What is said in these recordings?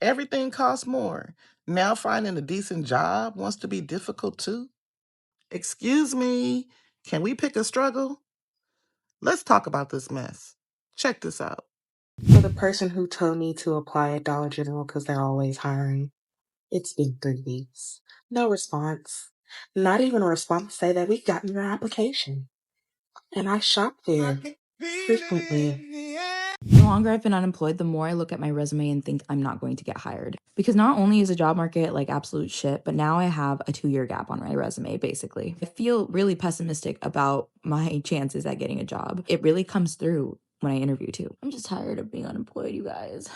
Everything costs more. Now finding a decent job wants to be difficult too. Excuse me, can we pick a struggle? Let's talk about this mess. Check this out. For the person who told me to apply at Dollar General because they're always hiring, it's been 3 weeks. No response. Not even a response to say that we've gotten your application. And I shop there frequently. The longer I've been unemployed, the more I look at my resume and think I'm not going to get hired. Because not only is the job market like absolute shit, but now I have a 2-year gap on my resume, basically. I feel really pessimistic about my chances at getting a job. It really comes through when I interview too. I'm just tired of being unemployed, you guys.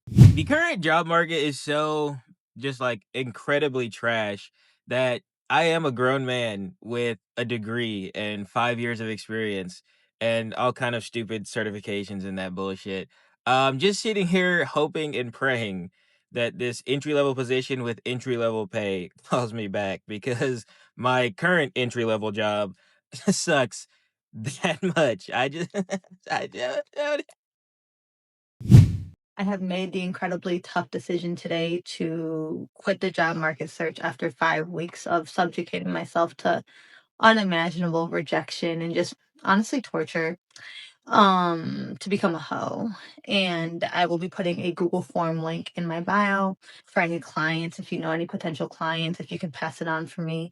The current job market is so just like incredibly trash that I am a grown man with a degree and 5 years of experience and all kind of stupid certifications and that bullshit. Just sitting here hoping and praying that this entry level position with entry level pay calls me back because my current entry level job sucks that much. I just, I have made the incredibly tough decision today to quit the job market search after 5 weeks of subjugating myself to unimaginable rejection and just honestly torture to become a hoe. And I will be putting a Google form link in my bio for any clients. If you know any potential clients, if you can pass it on for me,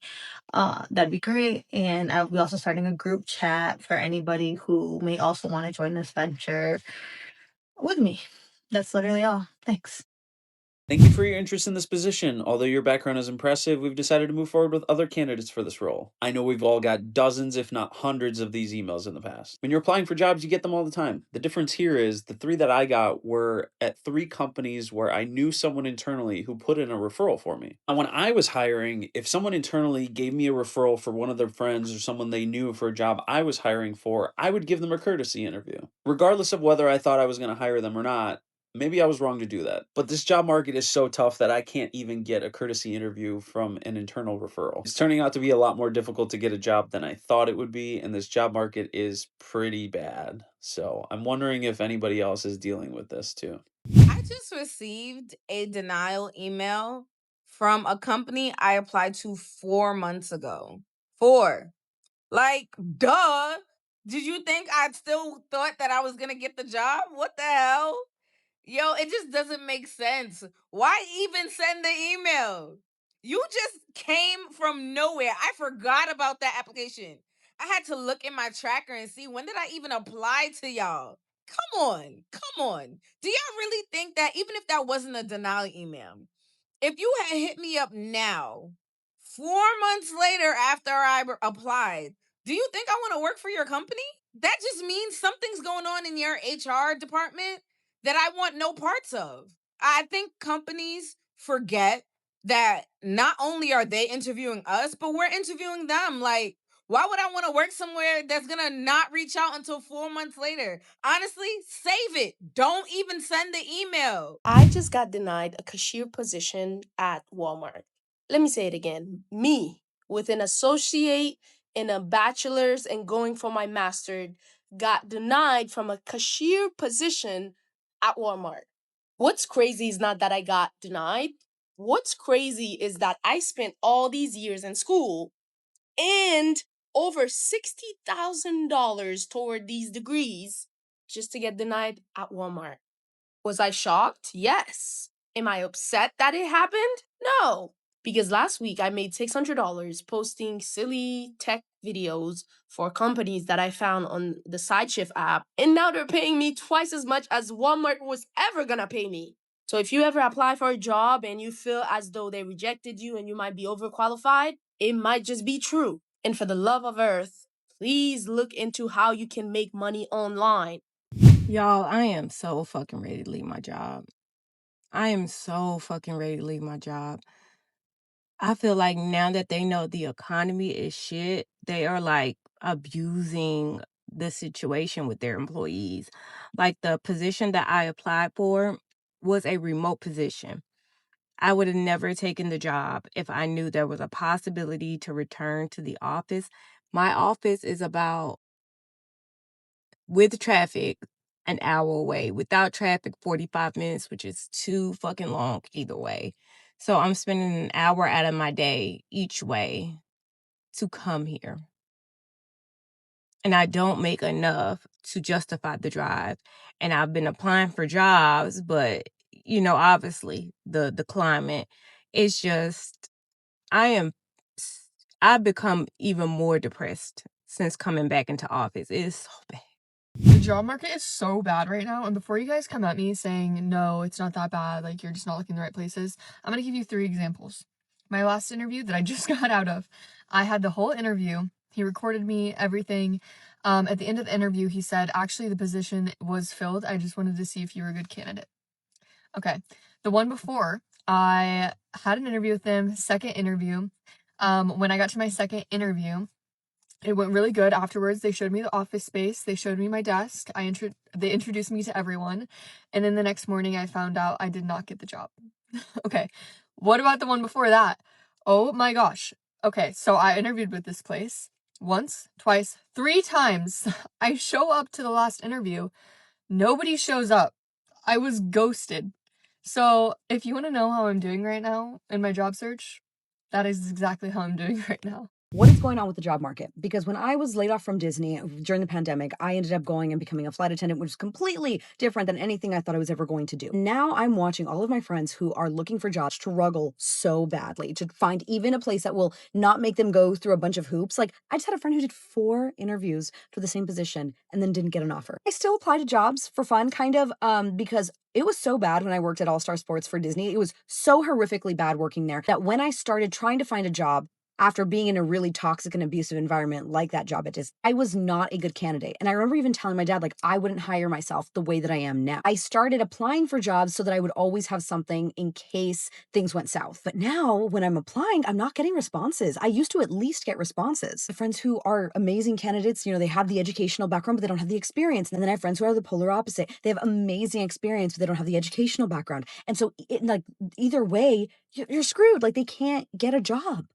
that'd be great. And I'll be also starting a group chat for anybody who may also want to join this venture with me. That's literally all. Thanks. Thank you for your interest in this position. Although your background is impressive, we've decided to move forward with other candidates for this role. I know we've all got dozens, if not hundreds, of these emails in the past. When you're applying for jobs, you get them all the time. The difference here is the 3 that I got were at 3 companies where I knew someone internally who put in a referral for me. And when I was hiring, if someone internally gave me a referral for one of their friends or someone they knew for a job I was hiring for, I would give them a courtesy interview. Regardless of whether I thought I was going to hire them or not, maybe I was wrong to do that. But this job market is so tough that I can't even get a courtesy interview from an internal referral. It's turning out to be a lot more difficult to get a job than I thought it would be, and this job market is pretty bad. So I'm wondering if anybody else is dealing with this too. I just received a denial email from a company I applied to 4 months ago. 4. Like, duh. Did you think I still thought that I was going to get the job? What the hell? Yo, it just doesn't make sense. Why even send the email? You just came from nowhere. I forgot about that application. I had to look in my tracker and see when did I even apply to y'all? Come on. Come on. Do y'all really think that even if that wasn't a denial email, if you had hit me up now, 4 months later after I applied, do you think I want to work for your company? That just means something's going on in your HR department that I want no parts of. I think companies forget that not only are they interviewing us, but we're interviewing them. Like, why would I want to work somewhere that's going to not reach out until 4 months later? Honestly, save it. Don't even send the email. I just got denied a cashier position at Walmart. Let me say it again. Me, with an associate and a bachelor's and going for my master's, got denied from a cashier position at Walmart. What's crazy is not that I got denied. What's crazy is that I spent all these years in school and over $60,000 toward these degrees just to get denied at Walmart. Was I shocked? Yes. Am I upset that it happened? No. Because last week I made $600 posting silly tech videos for companies that I found on the SideShift app, and now they're paying me twice as much as Walmart was ever gonna pay me. So if you ever apply for a job and you feel as though they rejected you and you might be overqualified, it might just be true. And for the love of earth, please look into how you can make money online. Y'all, I am so fucking ready to leave my job. I am so fucking ready to leave my job. I feel like now that they know the economy is shit, they are like abusing the situation with their employees. Like the position that I applied for was a remote position. I would have never taken the job if I knew there was a possibility to return to the office. My office is about, with traffic, an hour away. Without traffic, 45 minutes, which is too fucking long either way. So I'm spending an hour out of my day each way to come here. And I don't make enough to justify the drive. And I've been applying for jobs, but obviously the climate, it's just I've become even more depressed since coming back into office. It is so bad. The job market is so bad right now, and before you guys come at me saying, no, it's not that bad, like, you're just not looking in the right places, I'm gonna give you 3 examples. My last interview that I just got out of, I had the whole interview. He recorded me, everything. At the end of the interview, he said, actually, the position was filled. I just wanted to see if you were a good candidate. Okay. The one before, I had an interview with them, second interview. When I got to my second interview, it went really good. Afterwards, they showed me the office space. They showed me my desk. They introduced me to everyone. And then the next morning, I found out I did not get the job. Okay. What about the one before that? Oh my gosh. Okay. So I interviewed with this place once, twice, 3 times. I show up to the last interview. Nobody shows up. I was ghosted. So if you want to know how I'm doing right now in my job search, that is exactly how I'm doing right now. What is going on with the job market? Because when I was laid off from Disney during the pandemic, I ended up going and becoming a flight attendant, which is completely different than anything I thought I was ever going to do. Now I'm watching all of my friends who are looking for jobs struggle so badly to find even a place that will not make them go through a bunch of hoops. Like, I just had a friend who did 4 interviews for the same position and then didn't get an offer. I still apply to jobs for fun, kind of, because it was so bad when I worked at All Star Sports for Disney. It was so horrifically bad working there that when I started trying to find a job, after being in a really toxic and abusive environment like that job at Disney, I was not a good candidate. And I remember even telling my dad, like, I wouldn't hire myself the way that I am now. I started applying for jobs so that I would always have something in case things went south. But now when I'm applying, I'm not getting responses. I used to at least get responses. The friends who are amazing candidates, they have the educational background, but they don't have the experience. And then I have friends who are the polar opposite. They have amazing experience, but they don't have the educational background. And so either way, you're screwed. Like, they can't get a job.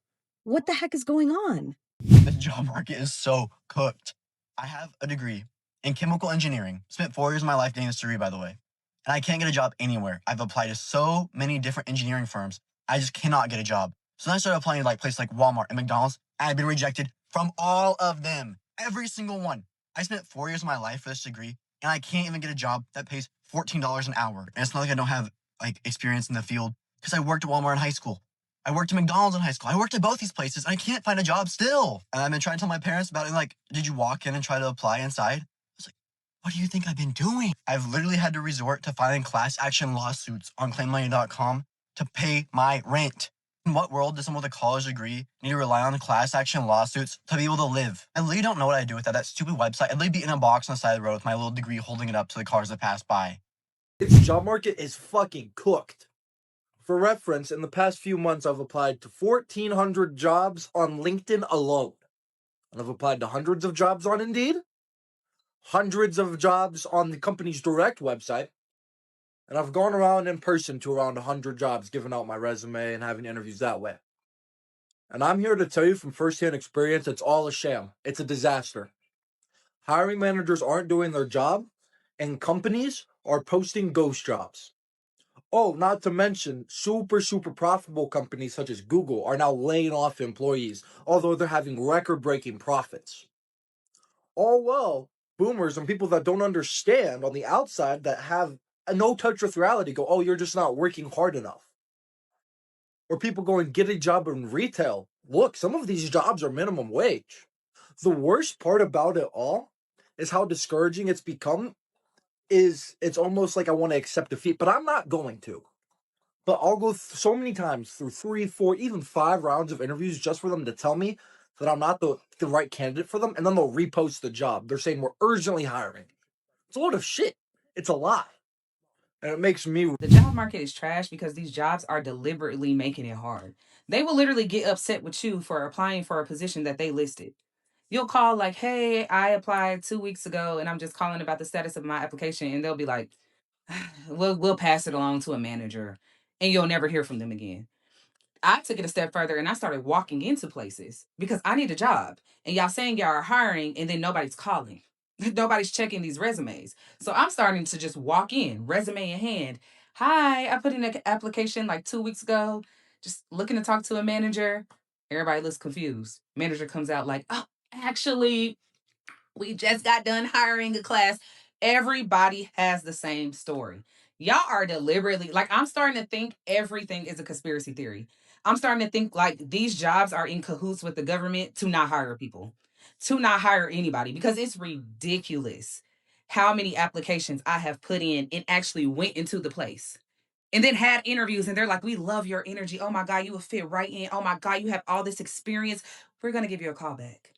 What the heck is going on? The job market is so cooked. I have a degree in chemical engineering. Spent 4 years of my life getting this degree, by the way. And I can't get a job anywhere. I've applied to so many different engineering firms. I just cannot get a job. So then I started applying to places like Walmart and McDonald's, and I've been rejected from all of them. Every single one. I spent 4 years of my life for this degree, and I can't even get a job that pays $14 an hour. And it's not like I don't have experience in the field, because I worked at Walmart in high school. I worked at McDonald's in high school. I worked at both these places, and I can't find a job still. And I've been trying to tell my parents about it. Did you walk in and try to apply inside? I was like, what do you think I've been doing? I've literally had to resort to filing class action lawsuits on claimmoney.com to pay my rent. In what world does someone with a college degree need to rely on class action lawsuits to be able to live? I literally don't know what I'd do with that stupid website. I'd literally be in a box on the side of the road with my little degree holding it up to the cars that pass by. Its job market is fucking cooked. For reference, in the past few months, I've applied to 1,400 jobs on LinkedIn alone. And I've applied to hundreds of jobs on Indeed, hundreds of jobs on the company's direct website, and I've gone around in person to around 100 jobs, giving out my resume and having interviews that way. And I'm here to tell you from firsthand experience, it's all a sham. It's a disaster. Hiring managers aren't doing their job, and companies are posting ghost jobs. Oh, not to mention, super profitable companies such as Google are now laying off employees, although they're having record-breaking profits. All well, boomers and people that don't understand on the outside that have a no touch with reality go, oh, you're just not working hard enough. Or people going, get a job in retail. Look, some of these jobs are minimum wage. The worst part about it all is how discouraging it's become. It's almost like I want to accept defeat, but I'm not going to. But I'll go so many times through 3, 4, even 5 rounds of interviews just for them to tell me that I'm not the right candidate for them, and then they'll repost the job. They're saying we're urgently hiring. It's a load of shit. It's a lie. And it makes me... The job market is trash because these jobs are deliberately making it hard. They will literally get upset with you for applying for a position that they listed. You'll call like, hey, I applied 2 weeks ago and I'm just calling about the status of my application. And they'll be like, we'll pass it along to a manager and you'll never hear from them again. I took it a step further and I started walking into places because I need a job. And y'all saying y'all are hiring and then nobody's calling. Nobody's checking these resumes. So I'm starting to just walk in, resume in hand. Hi, I put in an application like 2 weeks ago, just looking to talk to a manager. Everybody looks confused. Manager comes out like, oh, actually, we just got done hiring a class. Everybody has the same story. Y'all are deliberately, like, I'm starting to think everything is a conspiracy theory. I'm starting to think like these jobs are in cahoots with the government to not hire people, to not hire anybody, because it's ridiculous how many applications I have put in and actually went into the place and then had interviews and they're like, we love your energy. Oh my God, you will fit right in. Oh my God, you have all this experience. We're going to give you a call back.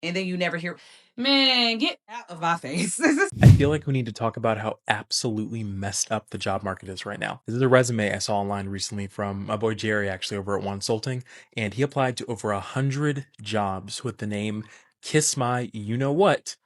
And then you never hear, man, get out of my face. I feel like we need to talk about how absolutely messed up the job market is right now. This is a resume I saw online recently from my boy Jerry, actually over at One Consulting, and he applied to over 100 jobs with the name Kiss My You Know What.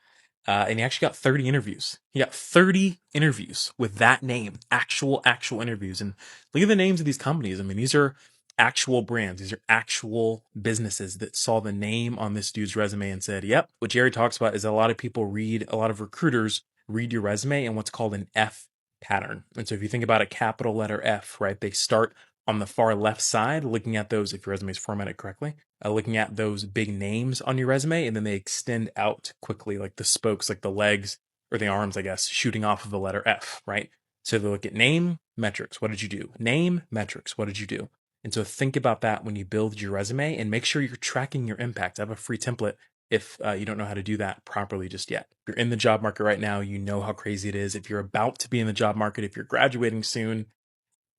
And he actually got 30 interviews. He got 30 interviews with that name, actual interviews. And look at the names of these companies. I mean, these are actual brands. These are actual businesses that saw the name on this dude's resume and said, yep. What Jerry talks about is a lot of people read, a lot of recruiters read your resume in what's called an F pattern. And so if you think about a capital letter F, right, they start on the far left side, looking at those, if your resume is formatted correctly, looking at those big names on your resume, and then they extend out quickly, like the spokes, like the legs or the arms, I guess, shooting off of the letter F, right? So they look at name, metrics. What did you do? Name, metrics. What did you do? And so think about that when you build your resume and make sure you're tracking your impact. I have a free template if you don't know how to do that properly just yet. If you're in the job market right now, you know how crazy it is. If you're about to be in the job market, if you're graduating soon,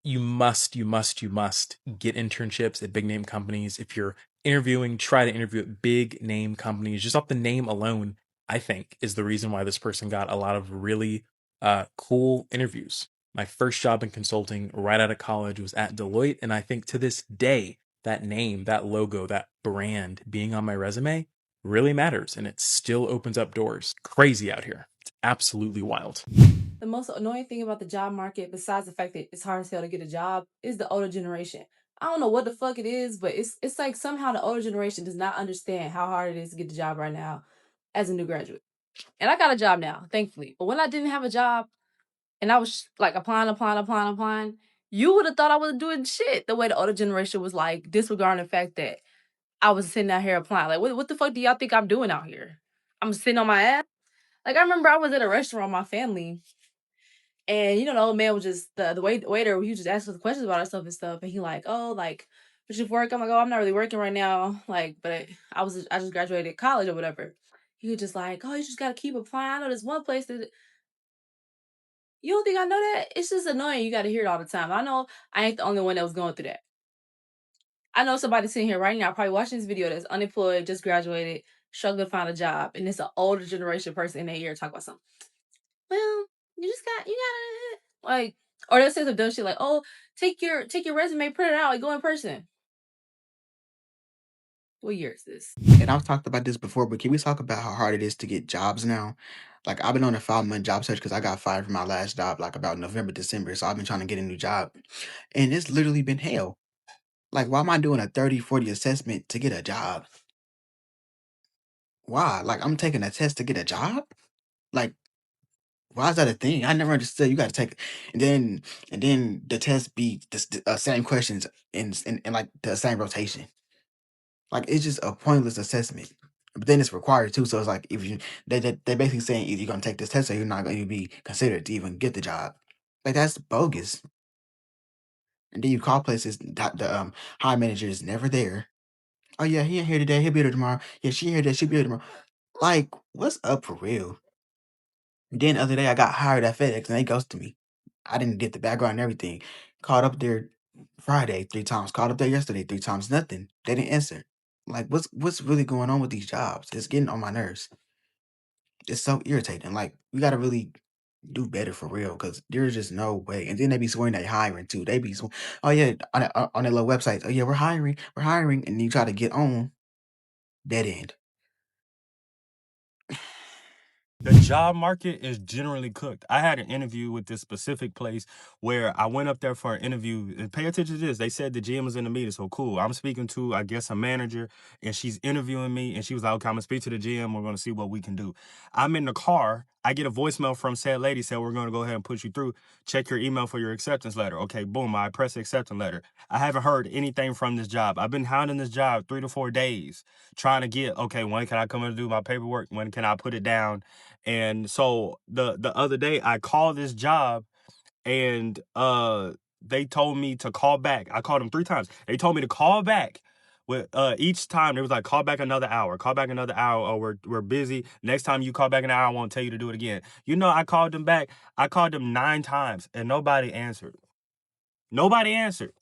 you must get internships at big name companies. If you're interviewing, try to interview at big name companies. Just off the name alone, I think, is the reason why this person got a lot of really cool interviews. My first job in consulting right out of college was at Deloitte. And I think to this day, that name, that logo, that brand being on my resume really matters. And it still opens up doors. Crazy out here. It's absolutely wild. The most annoying thing about the job market, besides the fact that it's hard as hell to get a job, is the older generation. I don't know what the fuck it is, but it's like somehow the older generation does not understand how hard it is to get the job right now as a new graduate. And I got a job now, thankfully. But when I didn't have a job and I was like applying, you would have thought I was doing shit the way the older generation was like disregarding the fact that I was sitting out here applying. Like, what the fuck do y'all think I'm doing out here? I'm sitting on my ass. Like, I remember I was at a restaurant with my family, and the old man was just the waiter. He was just asking us questions about ourselves and stuff. And he like, oh, like, what you work? I'm like, oh, I'm not really working right now. Like, but I just graduated college or whatever. He was just like, oh, you just gotta keep applying. I know there's one place that you don't think I know that. It's just annoying. You got to hear it all the time. I know I ain't the only one that was going through that. I know somebody sitting here right now probably watching this video that's unemployed, just graduated, struggling to find a job, and it's an older generation person in their ear talk about something. Well, you gotta like, or they'll say some dumb shit like, oh, take your resume, print it out, and go in person. What year is this? And I've talked about this before, but can we talk about how hard it is to get jobs now? Like, I've been on a 5-month job search because I got fired from my last job, like about November, December. So I've been trying to get a new job. And it's literally been hell. Like, why am I doing a 30, 40 assessment to get a job? Why? Like, I'm taking a test to get a job? Like, why is that a thing? I never understood. You got to take, and then the test be the same questions in like the same rotation. Like, it's just a pointless assessment. But then it's required too. So it's like if you they basically saying either you're gonna take this test or you're not going to be considered to even get the job. Like, that's bogus. And then you call places, the hire manager is never there. Oh yeah, he ain't here today. He'll be there tomorrow. Yeah, she here today. She'll be here tomorrow. Like, what's up for real? Then the other day I got hired at FedEx and they ghosted me. I didn't get the background and everything. Called up there Friday 3 times. Called up there yesterday 3 times. Nothing. They didn't answer. Like, what's really going on with these jobs? It's getting on my nerves. It's so irritating. Like, we gotta really do better for real because there's just no way. And then they be swearing they hiring too. They be oh yeah, on their little websites. Oh yeah, we're hiring, and you try to get on dead end. The job market is generally cooked. I had an interview with this specific place where I went up there for an interview. And pay attention to this. They said the GM was in the meeting, so cool. I'm speaking to, I guess, a manager, and she's interviewing me, and she was like, okay, I'm going to speak to the GM. We're going to see what we can do. I'm in the car. I get a voicemail from said lady, said, we're going to go ahead and put you through. Check your email for your acceptance letter. Okay, boom, I press the acceptance letter. I haven't heard anything from this job. I've been hounding this job 3 to 4 days, trying to get, okay, when can I come and do my paperwork? When can I put it down? And so the other day I called this job, and they told me to call back. I called them 3 times. They told me to call back. With each time, they was like, call back another hour, call back another hour. Oh, we're busy. Next time you call back an hour, I won't tell you to do it again. You know, I called them back. I called them 9 times, and nobody answered. Nobody answered.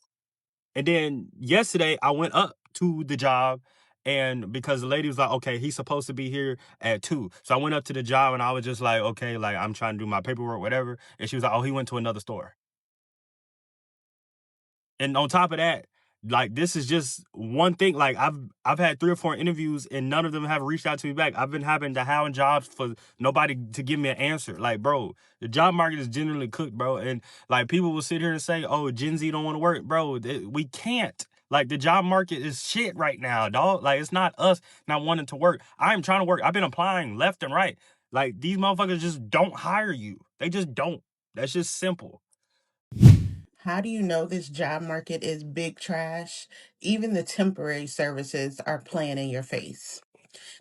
And then yesterday I went up to the job, and because the lady was like, okay, he's supposed to be here at 2. So I went up to the job, and I was just like, okay, like I'm trying to do my paperwork, whatever. And she was like, oh, he went to another store. And on top of that, like, this is just one thing. Like, I've had 3 or 4 interviews, and none of them have reached out to me back. I've been having to hound jobs for nobody to give me an answer. Like, bro, the job market is generally cooked, bro. And like, people will sit here and say, oh, Gen Z don't want to work, bro. We can't. Like, the job market is shit right now, dog. Like, it's not us not wanting to work. I'm trying to work. I've been applying left and right. Like, these motherfuckers just don't hire you. They just don't. That's just simple. How do you know this job market is big trash? Even the temporary services are playing in your face.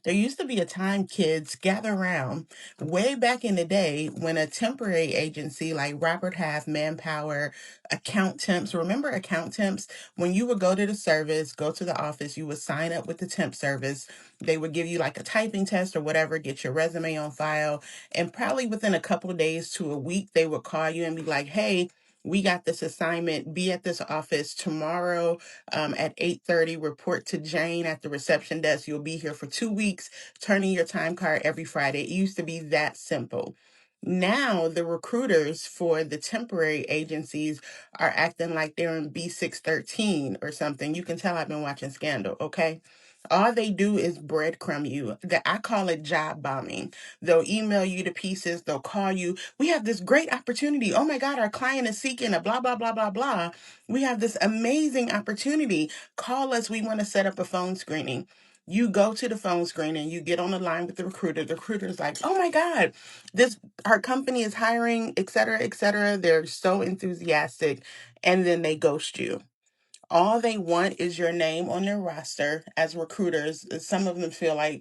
There used to be a time, kids, gather around, way back in the day when a temporary agency like Robert Half, Manpower, Account Temps, remember Account Temps? When you would go to the service, go to the office, you would sign up with the temp service. They would give you like a typing test or whatever, get your resume on file, and probably within a couple of days to a week, they would call you and be like, hey, we got this assignment. Be at this office tomorrow at 8:30. Report to Jane at the reception desk. You'll be here for 2 weeks, turning your time card every Friday. It used to be that simple. Now, the recruiters for the temporary agencies are acting like they're in B613 or something. You can tell I've been watching Scandal, okay? All they do is breadcrumb you. I call it job bombing. They'll email you to pieces. They'll call you. We have this great opportunity. Oh my God, our client is seeking a blah, blah, blah, blah, blah. We have this amazing opportunity. Call us. We want to set up a phone screening. You go to the phone screening, you get on the line with the recruiter. The recruiter's like, oh my God, our company is hiring, et cetera, et cetera. They're so enthusiastic. And then they ghost you. All they want is your name on their roster as recruiters. Some of them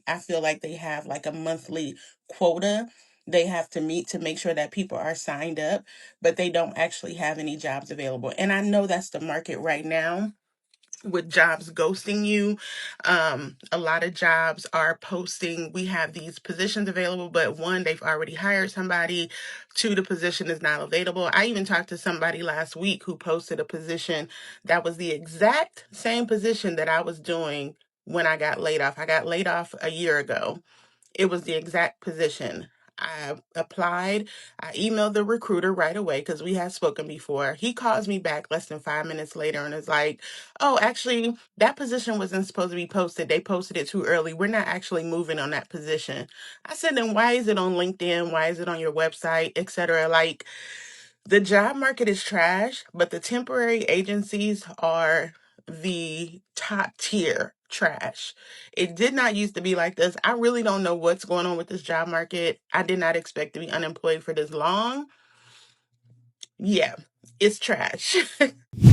I feel like they have like a monthly quota they have to meet to make sure that people are signed up, but they don't actually have any jobs available. And I know that's the market right now with jobs ghosting you. A lot of jobs are posting, we have these positions available, but 1, they've already hired somebody. 2, the position is not available. I even talked to somebody last week who posted a position that was the exact same position that I was doing when I got laid off. I got laid off a year ago. It was the exact position. I applied. I emailed the recruiter right away because we had spoken before. He calls me back less than 5 minutes later and is like, oh, actually, that position wasn't supposed to be posted. They posted it too early. We're not actually moving on that position. I said, then why is it on LinkedIn? Why is it on your website, etc.? Like, the job market is trash, but the temporary agencies are the top tier trash. It did not used to be like this. I really don't know what's going on with this job market. I did not expect to be unemployed for this long. Yeah, it's trash.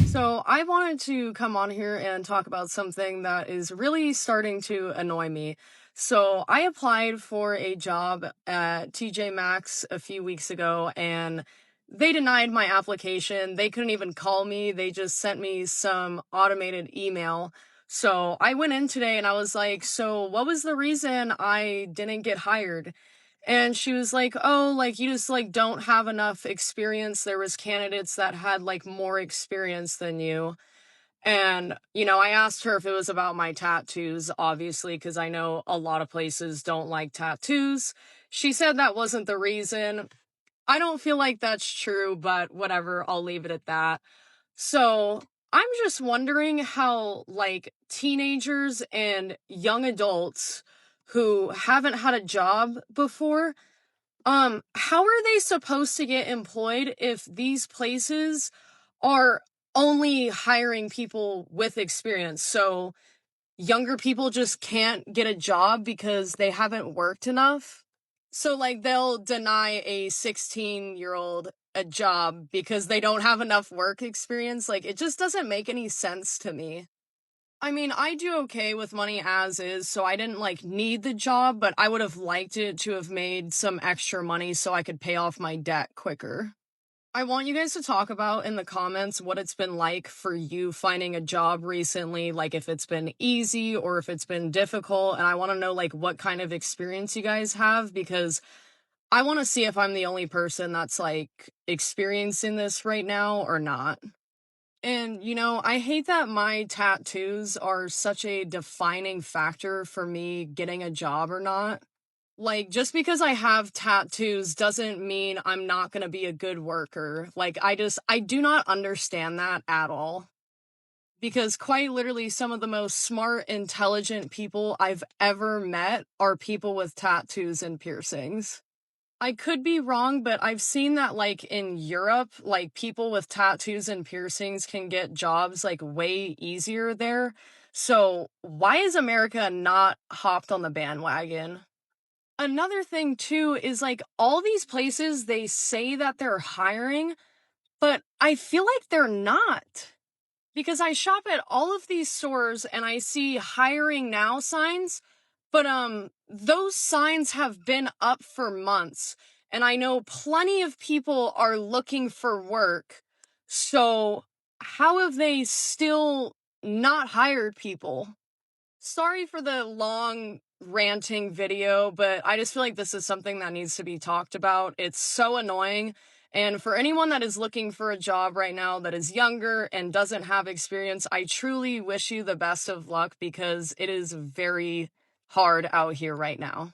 So I wanted to come on here and talk about something that is really starting to annoy me. So I applied for a job at TJ Maxx a few weeks ago, and they denied my application. They couldn't even call me. They just sent me some automated email. So I went in today and I was like, so what was the reason I didn't get hired? And she was like, oh, like, you just, like, don't have enough experience. There was candidates that had, like, more experience than you. And, you know, I asked her if it was about my tattoos, obviously, because I know a lot of places don't like tattoos. She said that wasn't the reason. I don't feel like that's true, but whatever, I'll leave it at that. So I'm just wondering how, like, teenagers and young adults who haven't had a job before, How are they supposed to get employed if these places are only hiring people with experience? So younger people just can't get a job because they haven't worked enough. So, like, they'll deny a 16-year-old a job because they don't have enough work experience. Like, it just doesn't make any sense to me. I mean, I do okay with money as is, so I didn't, like, need the job, but I would have liked it to have made some extra money so I could pay off my debt quicker. I want you guys to talk about in the comments what it's been like for you finding a job recently, like if it's been easy or if it's been difficult, and I want to know like what kind of experience you guys have, because I want to see if I'm the only person that's like experiencing this right now or not. And you know, I hate that my tattoos are such a defining factor for me getting a job or not. Like, just because I have tattoos doesn't mean I'm not gonna be a good worker. Like, I do not understand that at all. Because quite literally, some of the most smart, intelligent people I've ever met are people with tattoos and piercings. I could be wrong, but I've seen that, like, in Europe, like, people with tattoos and piercings can get jobs, like, way easier there. So, why is America not hopped on the bandwagon? Another thing too is like all these places they say that they're hiring, but I feel like they're not. Because I shop at all of these stores and I see hiring now signs, but those signs have been up for months and I know plenty of people are looking for work. So how have they still not hired people? Sorry for the long ranting video, but I just feel like this is something that needs to be talked about. It's so annoying. And for anyone that is looking for a job right now that is younger and doesn't have experience, I truly wish you the best of luck because it is very hard out here right now.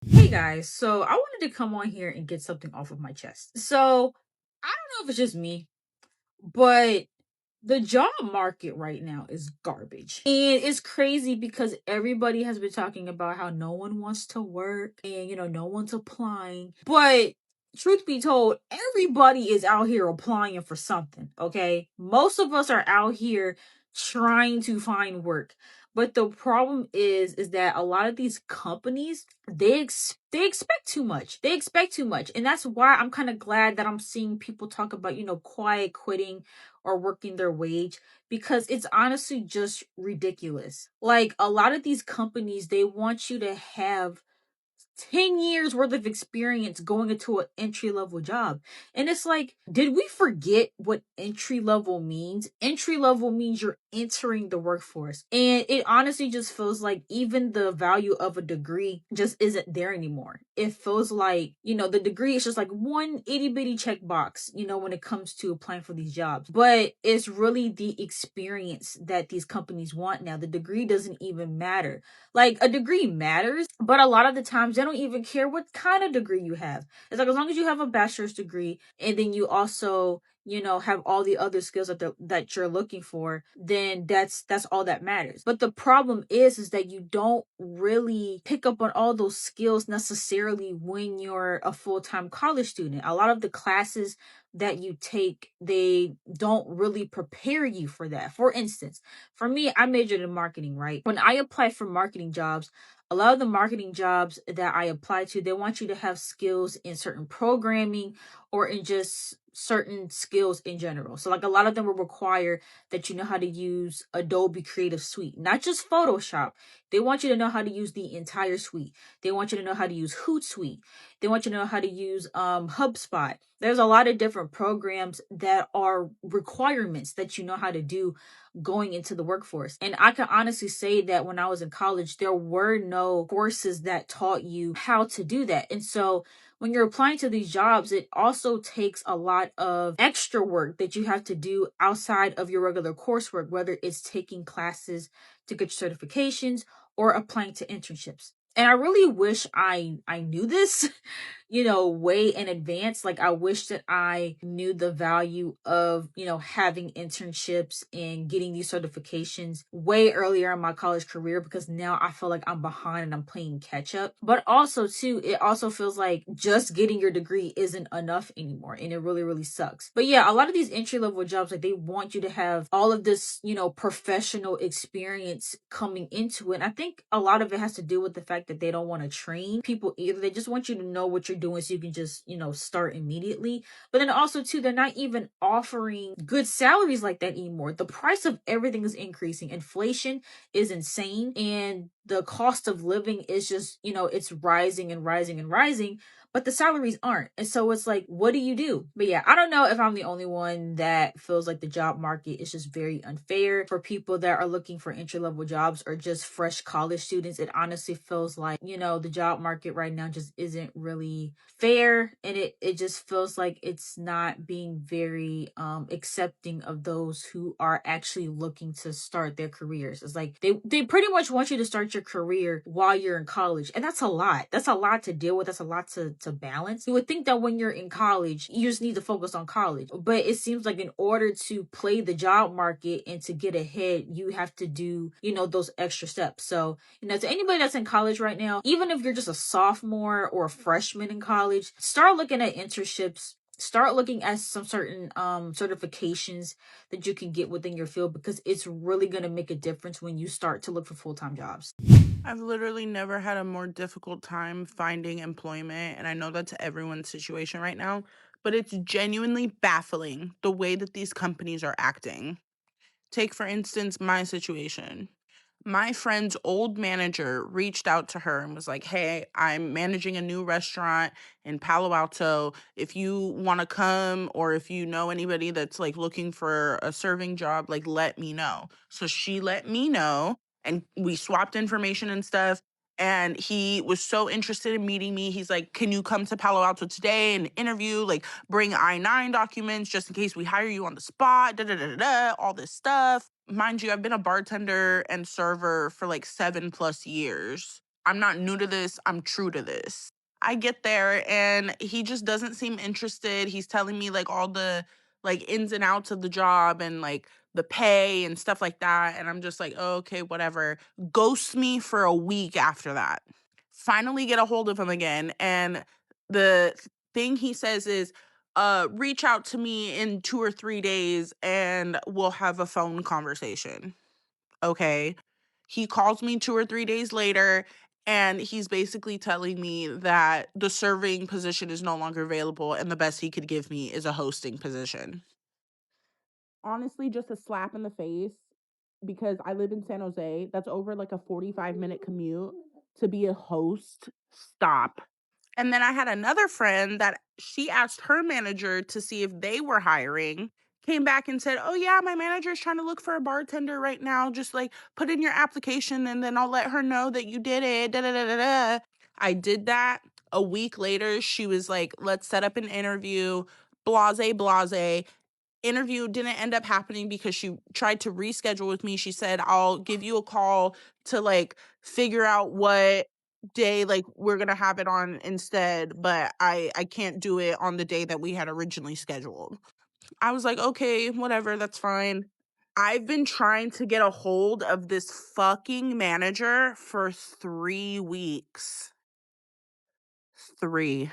Hey guys, so I wanted to come on here and get something off of my chest. So I don't know if it's just me, but the job market right now is garbage. And it's crazy because everybody has been talking about how no one wants to work and, no one's applying. But truth be told, everybody is out here applying for something, okay? Most of us are out here trying to find work. But the problem is that a lot of these companies, they expect too much. They expect too much. And that's why I'm kind of glad that I'm seeing people talk about, quiet quitting or working their wage, because it's honestly just ridiculous. Like, a lot of these companies, they want you to have 10 years worth of experience going into an entry level job. And it's like, did we forget what entry level means? Entry level means you're entering the workforce. And it honestly just feels like even the value of a degree just isn't there anymore. It feels like, the degree is just like one itty bitty checkbox, when it comes to applying for these jobs. But it's really the experience that these companies want now. The degree doesn't even matter. Like, a degree matters, but a lot of the times they don't even care what kind of degree you have. It's like, as long as you have a bachelor's degree and then you also, have all the other skills that you're looking for, then that's all that matters. But the problem is that you don't really pick up on all those skills necessarily when you're a full-time college student. A lot of the classes that you take, they don't really prepare you for that. For instance, for me, I majored in marketing, right? When I applied for marketing jobs, a lot of the marketing jobs that I applied to, they want you to have skills in certain programming or in just certain skills in general. So like, a lot of them will require that you know how to use Adobe Creative Suite, not just Photoshop. They want you to know how to use the entire suite. They want you to know how to use Hootsuite. They want you to know how to use HubSpot. There's a lot of different programs that are requirements that you know how to do going into the workforce. And I can honestly say that when I was in college, there were no courses that taught you how to do that. And so when you're applying to these jobs, it also takes a lot of extra work that you have to do outside of your regular coursework, whether it's taking classes to get your certifications or applying to internships. And I really wish I knew this way in advance. Like, I wish that I knew the value of, having internships and getting these certifications way earlier in my college career, because now I feel like I'm behind and I'm playing catch up. But also, too, it also feels like just getting your degree isn't enough anymore. And it really, really sucks. But yeah, a lot of these entry level jobs, like, they want you to have all of this, professional experience coming into it. And I think a lot of it has to do with the fact that they don't want to train people either. They just want you to know what you're doing so you can just, start immediately. But then also, too, they're not even offering good salaries like that anymore. The price of everything is increasing. Inflation is insane. And the cost of living is just, it's rising and rising and rising, but the salaries aren't. And so it's like, what do you do? But yeah, I don't know if I'm the only one that feels like the job market is just very unfair for people that are looking for entry level jobs or just fresh college students. It honestly feels like, the job market right now just isn't really fair. And it just feels like it's not being very accepting of those who are actually looking to start their careers. It's like they pretty much want you to start your career while you're in college. And that's a lot. That's a lot to deal with. That's a lot to balance. You would think that when you're in college, you just need to focus on college. But it seems like in order to play the job market and to get ahead, you have to do, those extra steps. So, to anybody that's in college right now, even if you're just a sophomore or a freshman in college, start looking at internships. Start looking at some certain certifications that you can get within your field, because it's really going to make a difference when you start to look for full-time jobs. I've literally never had a more difficult time finding employment, and I know that's everyone's situation right now, but it's genuinely baffling the way that these companies are acting. Take, for instance, my situation. My friend's old manager reached out to her and was like, "Hey, I'm managing a new restaurant in Palo Alto. If you want to come, or if you know anybody that's like looking for a serving job, like, let me know." So she let me know, and we swapped information and stuff. And he was so interested in meeting me. He's like, "Can you come to Palo Alto today and interview? Like, bring I-9 documents just in case we hire you on the spot, da da da da da, all this stuff." Mind you, I've been a bartender and server for like 7+ years. I'm not new to this, I'm true to this. I get there and he just doesn't seem interested. He's telling me like all the like ins and outs of the job and like the pay and stuff like that. And I'm just like, oh, okay, whatever. Ghosts me for a week after that. Finally get a hold of him again. And the thing he says is, reach out to me in 2 or 3 days and we'll have a phone conversation. Okay. He calls me 2 or 3 days later and he's basically telling me that the serving position is no longer available and the best he could give me is a hosting position. Honestly, just a slap in the face, because I live in San Jose. That's over like a 45-minute commute to be a host. Stop. And then I had another friend that she asked her manager to see if they were hiring. Came back and said, "Oh yeah, my manager is trying to look for a bartender right now. Just like put in your application and then I'll let her know that you did it." Da da da da da. I did that. A week later, she was like, "Let's set up an interview." Blase, blase. Interview didn't end up happening because she tried to reschedule with me. She said, "I'll give you a call to like figure out what day like we're going to have it on instead, but I can't do it on the day that we had originally scheduled." I was like, "Okay, whatever, that's fine." I've been trying to get a hold of this fucking manager for 3 weeks. 3.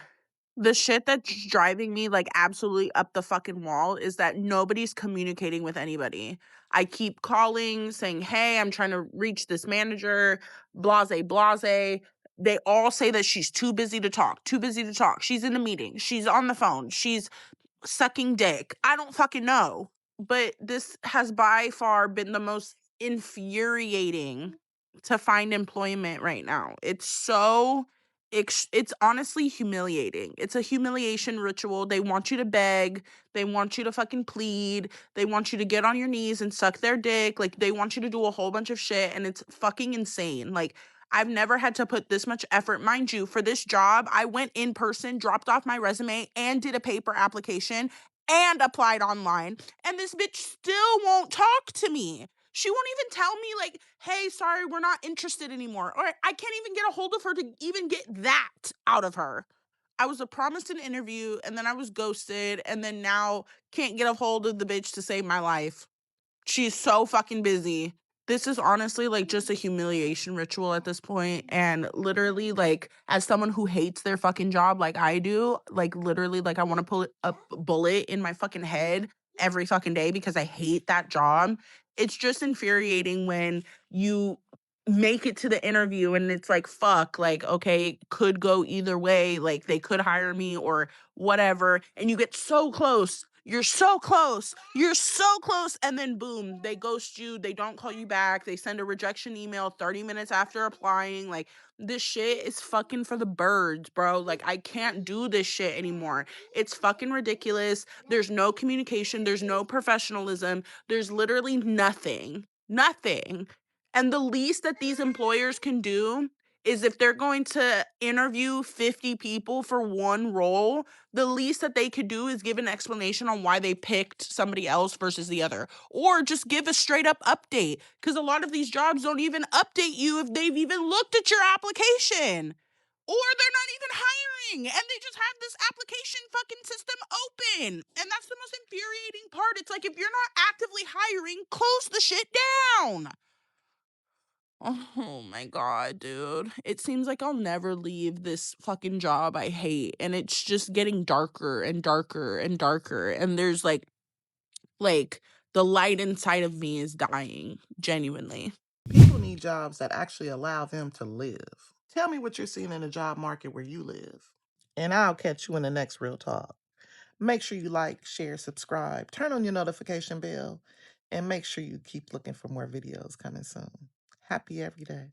The shit that's driving me like absolutely up the fucking wall is that nobody's communicating with anybody. I keep calling saying, "Hey, I'm trying to reach this manager, blase, blase." They all say that she's too busy to talk, too busy to talk. She's in a meeting. She's on the phone. She's sucking dick. I don't fucking know. But this has by far been the most infuriating to find employment right now. It's so it's honestly humiliating. It's a humiliation ritual. They want you to beg, they want you to fucking plead, they want you to get on your knees and suck their dick. Like they want you to do a whole bunch of shit and it's fucking insane. Like I've never had to put this much effort. Mind you, for this job, I went in person, dropped off my resume, and did a paper application and applied online. And this bitch still won't talk to me. She won't even tell me, like, "Hey, sorry, we're not interested anymore." Or I can't even get a hold of her to even get that out of her. I was promised an interview and then I was ghosted and then now can't get a hold of the bitch to save my life. She's so fucking busy. This is honestly like just a humiliation ritual at this point. And literally, like, as someone who hates their fucking job like I do, like, literally, like, I want to pull a bullet in my fucking head every fucking day because I hate that job. It's just infuriating when you make it to the interview and it's like, fuck, like, okay, it could go either way. Like, they could hire me or whatever. And you get so close. You're so close. You're so close. And then boom, they ghost you. They don't call you back. They send a rejection email 30 minutes after applying. Like, this shit is fucking for the birds, bro. Like, I can't do this shit anymore. It's fucking ridiculous. There's no communication. There's no professionalism. There's literally nothing. Nothing. And the least that these employers can do is if they're going to interview 50 people for one role, the least that they could do is give an explanation on why they picked somebody else versus the other, or just give a straight up update, because a lot of these jobs don't even update you if they've even looked at your application, or they're not even hiring and they just have this application fucking system open. And that's the most infuriating part. It's like, if you're not actively hiring, close the shit down. Oh my god, dude. It seems like I'll never leave this fucking job I hate, and it's just getting darker and darker and darker, and there's like the light inside of me is dying, genuinely. People need jobs that actually allow them to live. Tell me what you're seeing in the job market where you live. And I'll catch you in the next Real Talk. Make sure you like, share, subscribe, turn on your notification bell, and make sure you keep looking for more videos coming soon. Happy every day.